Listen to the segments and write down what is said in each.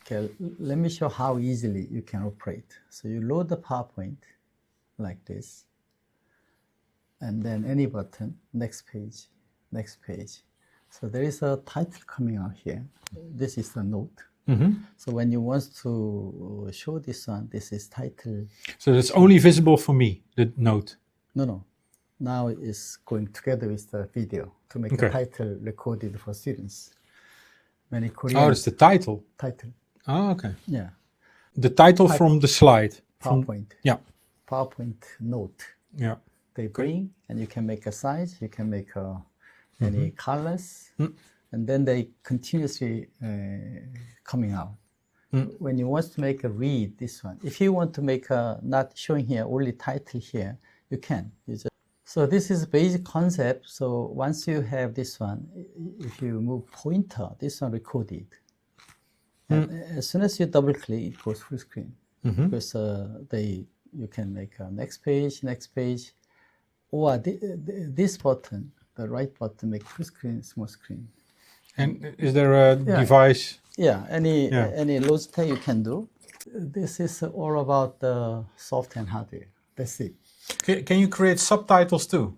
Okay, let me show how easily you can operate. So you load the PowerPoint like this, and then any button, next page, next page. So there is a title coming out here. This is the note. So when you want to show this one, this is title. So that's only visible for me, the note. No. Now it's going together with the video to make a title recorded for students. Many Korean. Oh, it's the title. Title. Oh, okay. Yeah. The title from the slide. PowerPoint. Yeah. PowerPoint note. Yeah. They bring, and you can make a size, you can make any colors, and then they continuously coming out. When you want to make a read, this one, if you want to make a, not showing here, only title here, you can. So this is basic concept. So once you have this one, if you move pointer, this one recorded. And as soon as you double click, it goes full screen. Because you can make a next page, or this button, the right button, make full screen, small screen. And is there a device? Yeah, any Logitech you can do. This is all about the software and hardware. That's it. Can you create subtitles too?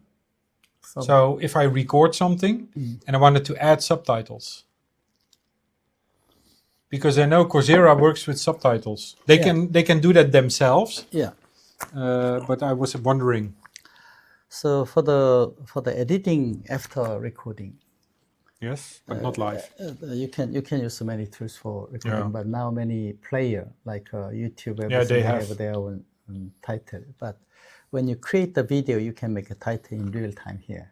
So if I record something and I wanted to add subtitles, because I know Coursera works with subtitles. They can do that themselves. Yeah. But I was wondering. So for the editing after recording. Yes, but not live. You can use many tools for recording, but now many player like YouTube, they have their own title. But when you create the video, you can make a title in real time here.